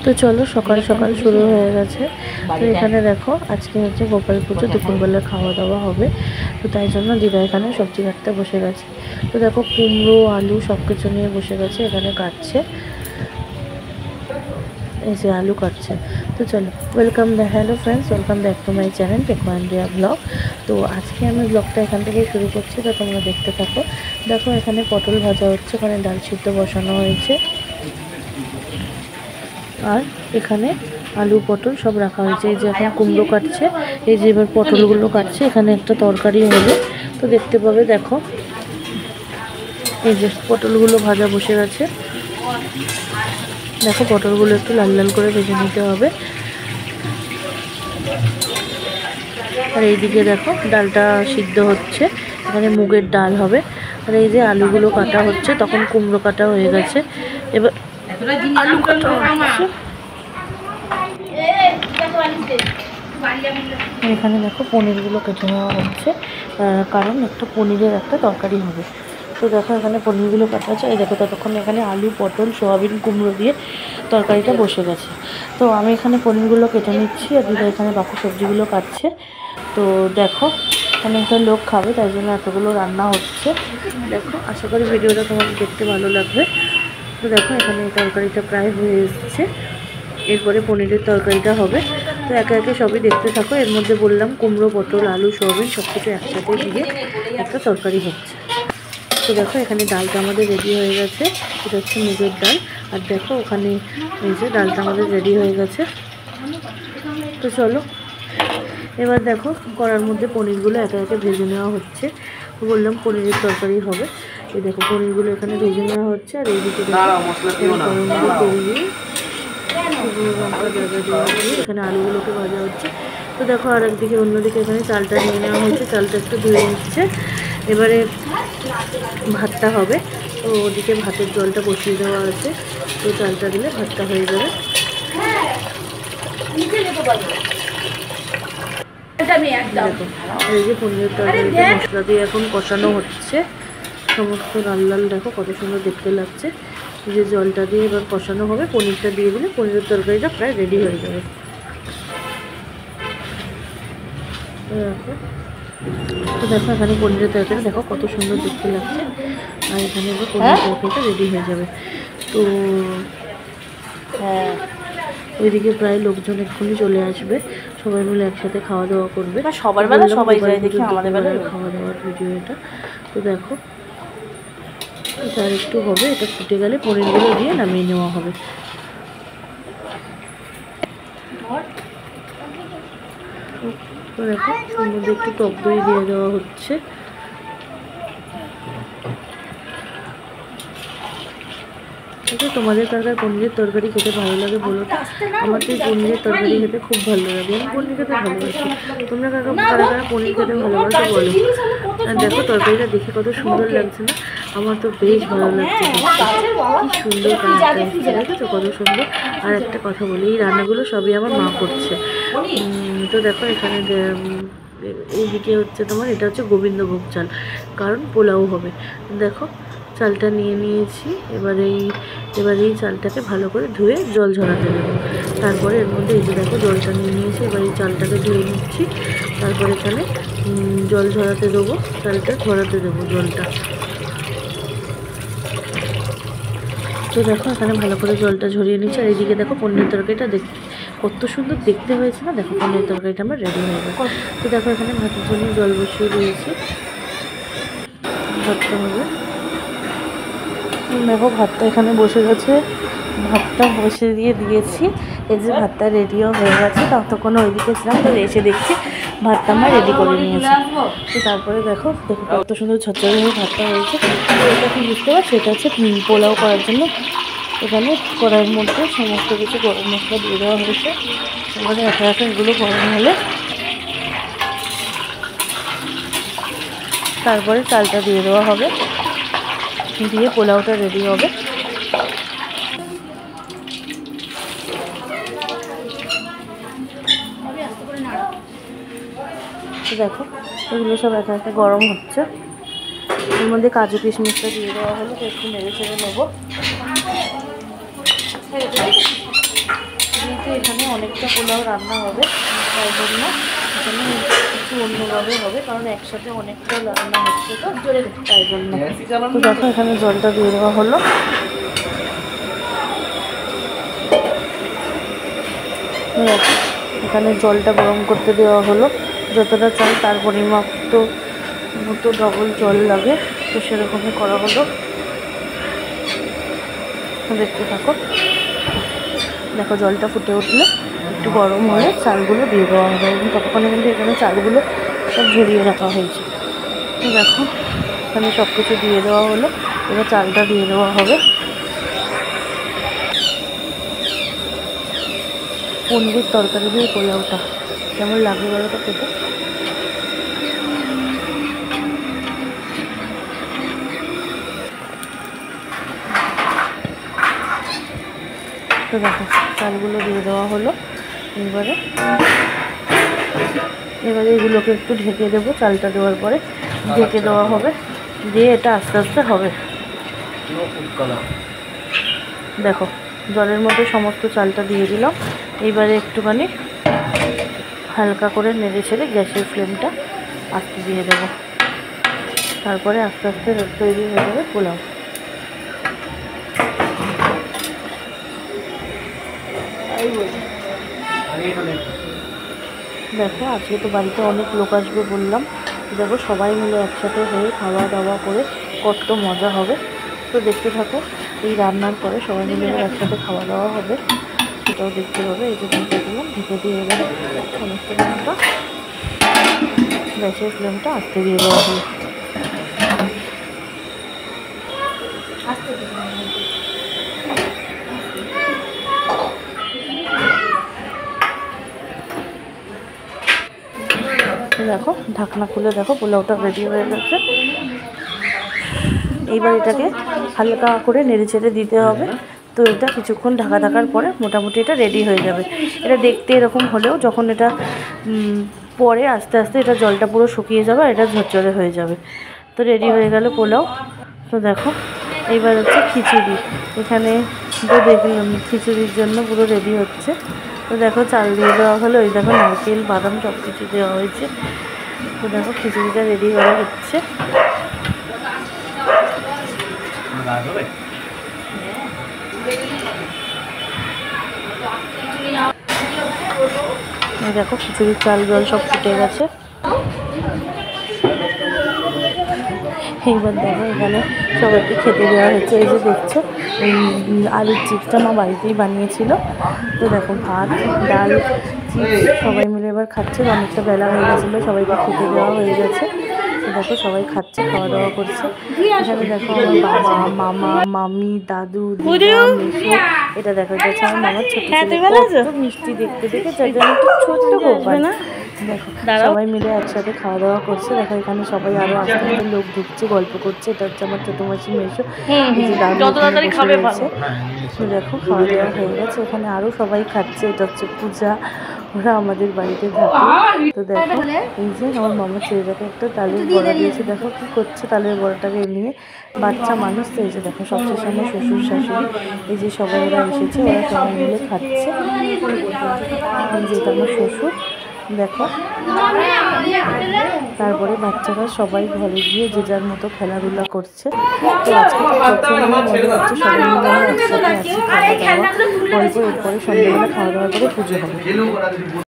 তো চলো সকাল সকাল শুরু হয়ে গেছে। তো এখানে দেখো আজকে হচ্ছে গোপাল পুজো, দুপুরবেলা খাওয়া দাওয়া হবে। তো তাই জন্য দিদা এখানে সবজি কাটতে বসে গেছে। তো দেখো কুমড়ো আলু সব কিছু নিয়ে বসে গেছে, এখানে কাটছে, এই যে আলু কাটছে। তো চলো hello friends, welcome back to my channel Teco India blog. তো আজকে আমি ব্লগটা এখান থেকে শুরু করছি, তো তোমরা দেখতে থাকো। দেখো এখানে পটল ভাজা হচ্ছে, ওখানে ডাল সিদ্ধ বসানো হয়েছে, আর এখানে আলু পটল সব রাখা হয়েছে। এই যে এখন কুমড়ো কাটছে, এই যে এবার পটলগুলো কাটছে, এখানে একটা তরকারি হবে। তো দেখতে পাবে, দেখো এই যে পটলগুলো ভাজা বসে গেছে। দেখো পটলগুলো একটু লাল লাল করে ভেজে নিতে হবে। আর এইদিকে দেখো ডালটা সিদ্ধ হচ্ছে, এখানে মুগের ডাল হবে। আর এই যে আলুগুলো কাটা হচ্ছে, তখন কুমড়ো কাটা হয়ে গেছে, এবার আলু কাটা হচ্ছে। এখানে দেখো পনিরগুলো কেটে নেওয়া হচ্ছে, কারণ একটা পনিরের একটা তরকারি হবে। তো দেখো এখানে পনিরগুলো কাটা হচ্ছে। এই দেখো ততক্ষণ এখানে আলু পটল সোয়াবিন কুমড়ো দিয়ে তরকারিটা বসে গেছে। তো আমি এখানে পনিরগুলো কেটে নিচ্ছি, আর দিদা এখানে বাকি সবজিগুলো কাটছে। তো দেখো এখানে একটা লোক খাবে, তাই জন্য এতগুলো রান্না হচ্ছে। দেখো আশা করি ভিডিওটা তোমাদের দেখতে ভালো লাগবে। তো দেখো এখানে তরকারিটা প্রায় হয়ে এসেছে, এরপরে পনিরের তরকারিটা হবে। তো একে একে সবই দেখতে থাকো। এর মধ্যে বললাম কুমড়ো পটল আলু সোয়াবিন সব কিছু একসাথে দিয়ে একটা তরকারি হচ্ছে। তো দেখো এখানে ডালটা আমাদের রেডি হয়ে গেছে, এটা হচ্ছে মুগের ডাল। আর দেখো ওখানে এই যে ডালটা আমাদের রেডি হয়ে গেছে। তো চলো এবার দেখো কড়ার মধ্যে পনিরগুলো একে একে ভেজে নেওয়া হচ্ছে। বললাম পনিরের তরকারি হবে। এই দেখো পনিরগুলো এখানে ভেজে নেওয়া হচ্ছে, আর এইদিকে এখানে আলুগুলোকে ভাজা হচ্ছে। তো দেখো আর একদিকে অন্যদিকে এখানে চালটা নিয়ে নেওয়া হচ্ছে, চালটা একটু ধুয়ে নিচ্ছে। এবারে ভাতটা হবে, তো ওদিকে ভাতের জলটা বসিয়ে দেওয়া আছে। তো চালটা দিলে ভাতটা হয়ে যাবে। দেখো এই যে পনিরের তরকারিতে মশলা দিয়ে এখন কষানো হচ্ছে, সমস্ত লাল লাল দেখো কত সুন্দর দেখতে লাগছে। যে জলটা দিয়ে এবার কষানো হবে, পনিরটা দিয়ে দিলে পনিরের তরকারিটা প্রায় রেডি হয়ে যাবে। তো দেখো এখানে পনিরের তরকারি দেখো কত সুন্দর দেখতে লাগছে, আর এখানে এবার পনিরের তরকারিটা রেডি হয়ে যাবে। তো হ্যাঁ, ওইদিকে প্রায় লোকজন এক্ষুনি চলে আসবে, সবাই মিলে একসাথে খাওয়া দাওয়া করবে। সবার বেলা সবাই যায়, দেখি আমাদের বেলায় খাওয়া দাওয়ার ভিডিও এটা। তো দেখো এটা আর একটু হবে, এটা ফুটে গেলে পনিরগুলো দিয়ে নামিয়ে নেওয়া হবে। তো দেখো ওর মধ্যে একটু টক দই দিয়ে দেওয়া হচ্ছে। তোমাদের কার কার পনিরের তরকারি খেতে ভালো লাগে বলো তো? আমার তো এই পনিরের তরকারি খেতে খুব ভালো লাগে, আমি পনির খেতে ভালোবাসি। তোমরা কারা কারা পনির খেতে ভালোবাসো বলো। আর দেখো তরকারিটা দেখে কত সুন্দর লাগছে না? আমার তো বেশ ভালো লাগছে, কি সুন্দর কালারটা এসেছে, দেখেছো কত সুন্দর। আর একটা কথা বলি, এই রান্নাগুলো সবই আমার মা করছে। তো দেখো এখানে এইদিকে হচ্ছে তোমার, এটা হচ্ছে গোবিন্দভোগ চাল, কারণ পোলাও হবে। দেখো চালটা নিয়ে নিয়েছি, এবার এই চালটাকে ভালো করে ধুয়ে জল ঝরাতে দেবো। তারপরে এর মধ্যে এই যে দেখো জলটা নিয়ে নিয়েছি, এবার এই চালটাকে ধুয়ে নিচ্ছি। তারপরে এখানে জল ঝরাতে দেবো, চালটা ঝরাতে দেবো জলটা। তো দেখো এখানে ভালো করে জলটা ঝরিয়ে নিচ্ছি। আর এইদিকে দেখো পনিরের তরকারিটা কত সুন্দর দেখতে হয়েছে না? দেখো পনিরের তরকারিটা আমার রেডি হয়ে গেছে। তো দেখো এখানে ভাতের জন্য জল বসিয়ে দিয়েছি, ভাতটা হবে। দেখো ভাতটা এখানে বসে গেছে, ভাতটা বসে দিয়েছি। এই যে ভাতটা রেডিও হয়ে গেছে, ততক্ষণ ওইদিকে ছিলাম, তো এসে দেখছি ভাতটা আমার রেডি করে নিয়েছি। তো তারপরে দেখো কত সুন্দর ঝরঝরে হয়ে ভাতটা হয়েছে। এটা কি বুঝতে পারছো, এটা হচ্ছে পোলাও করার জন্য এখানে কড়াইয়ের মধ্যে সমস্ত কিছু গরম মশলা দিয়ে দেওয়া হয়েছে। এবারে একে একে এগুলো গরম হলে তারপরে চালটা দিয়ে দেওয়া হবে, দিয়ে পোলাওটা রেডি হবে। দেখো এগুলো সব একে একে গরম হচ্ছে, এর মধ্যে কাজু কিশমিশটা দিয়ে দেওয়া হলো, একটু নেড়ে ছেড়ে নেবো। অনেকটা পোলাও রান্না হবে, তাই জন্য এখানে কিছু অন্যভাবে হবে, কারণ একসাথে অনেকটা রান্না হচ্ছে তো তাই জন্য। তো দেখো এখানে জলটা দিয়ে দেওয়া হলো। এখানে জলটা গরম করতে দেওয়া হলো, যতটা চাল তার পরিমাপ তো মতো ডবল জল লাগে, তো সেরকমই করা হলো। দেখতে থাকো। দেখো জলটা ফুটে উঠলে একটু গরম হলে চালগুলো দিয়ে দেওয়া হবে, এবং ততক্ষণে কিন্তু এখানে চালগুলো সব ঝরিয়ে রাখা হয়েছে। তো দেখো এখানে সব কিছু দিয়ে দেওয়া হলো, এবার চালটা দিয়ে দেওয়া হবে। পনিরের তরকারি দিয়ে পোলাওটা কেমন লাগবে বলো তো খেতে? তো দেখো চালগুলো দিয়ে দেওয়া হলো। এবারে এগুলোকে একটু ঢেকে দেবো, চালটা দেওয়ার পরে ঢেকে দেওয়া হবে, দিয়ে এটা আস্তে আস্তে হবে। দেখো জলের মধ্যে সমস্ত চালটা দিয়ে দিলাম। এইবারে একটুখানি হালকা করে নেড়ে ছেড়ে গ্যাসের ফ্লেমটা আস্তে দিয়ে দেবো, তারপরে আস্তে আস্তে তৈরি হয়ে যাবে পোলাও। দেখো আজকে তো বাড়িতে অনেক লোক আসবে বললাম, দেখো সবাই মিলে একসাথে হয়ে খাওয়া দাওয়া করে কত মজা হবে। তো দেখতে থাকো, এই রান্নার পরে সবাই মিলে একসাথে খাওয়া দাওয়া হবে, সেটাও দেখতে হবে। এই যে ঢেকে দিলাম, ঢেকে দিয়ে এবার সমস্ত ফ্লেমটা গ্যাসের ফ্লেমটা আস্তে দিয়ে দেওয়া হলো। দেখো ঢাকনা খুলে দেখো পোলাওটা রেডি হয়ে গেছে। এইবার এটাকে হালকা করে নেড়ে চেড়ে দিতে হবে। তো এটা কিছুক্ষণ ঢাকা থাকার পরে মোটামুটি এটা রেডি হয়ে যাবে। এটা দেখতে এরকম হলেও যখন এটা পরে আস্তে আস্তে এটা জলটা পুরো শুকিয়ে যাবে আর এটা ঝরঝরে হয়ে যাবে। তো রেডি হয়ে গেল পোলাও। তো দেখো এইবার হচ্ছে খিচুড়ি, এখানে তো দেখলাম খিচুড়ির জন্য পুরো রেডি হচ্ছে। তো দেখো চাল দিয়ে দেওয়া হলো, ওই দেখো নারকেল বাদাম সব কিছু দেওয়া হয়েছে। তো দেখো খিচুড়িটা রেডি করা হচ্ছে। দেখো খিচুড়ির চাল জল সব ফুটে গেছে। এইবার দেখো এখানে সবাইকে খেতে দেওয়া হচ্ছে। এই যে দেখছো এই আলুর চিপসটা মা বাড়িতেই বানিয়েছিল। তো দেখো ভাত ডাল চিপস সবাই মিলে এবার খাচ্ছে। অনেকটা বেলা হয়ে গেছিলো, সবাইকে খেতে দেওয়া হয়ে গেছে। তো দেখো সবাই খাচ্ছে, খাওয়া দাওয়া করছে। এখানে দেখো আমার বাবা মামা মামি দাদু দিদা মেসো, এটা দেখো এটা হচ্ছে আমার মামার ছোট ছেলে, কত মিষ্টি দেখতে, দেখে যার জন্য একটু ছোট্ট গোপাল। দেখো সবাই মিলে একসাথে খাওয়া দাওয়া করছে। দেখো এখানে সবাই আরো আস্তে আস্তে লোক ঢুকছে, গল্প করছে। এটা হচ্ছে আমার ছোট মাসি মেসো, দেখো খাওয়া দাওয়া হয়ে গেছে। এখানে আরো সবাই খাচ্ছে। এটা হচ্ছে পূজা, ওরা আমাদের বাড়িতে থাকে। তো দেখো এই যে আমার মামার ছেলেটাকে একটা তালের বড়া দিয়েছে, দেখো কি করছে তালের বড়াটাকে নিয়ে, বাচ্চা মানুষ। তো এই যে দেখো সবচেয়ে সামনে শ্বশুর শাশুড়ি, এই যে সবাই ওরা এসেছে, ওরা সবাই মিলে খাচ্ছে। এই যে এটা আমার শ্বশুর, দেখো। তারপরে বাচ্চারা সবাই ঘরে গিয়ে যে যার মতো খেলাধুলা করছে। তো আজকে তো প্রচন্ড মজা হচ্ছে, সবাই মিলে আমরা একসাথে আছি, খাওয়া দাওয়া গল্প। এরপরে সন্ধ্যাবেলা খাওয়া দাওয়া করে পুজো হবে।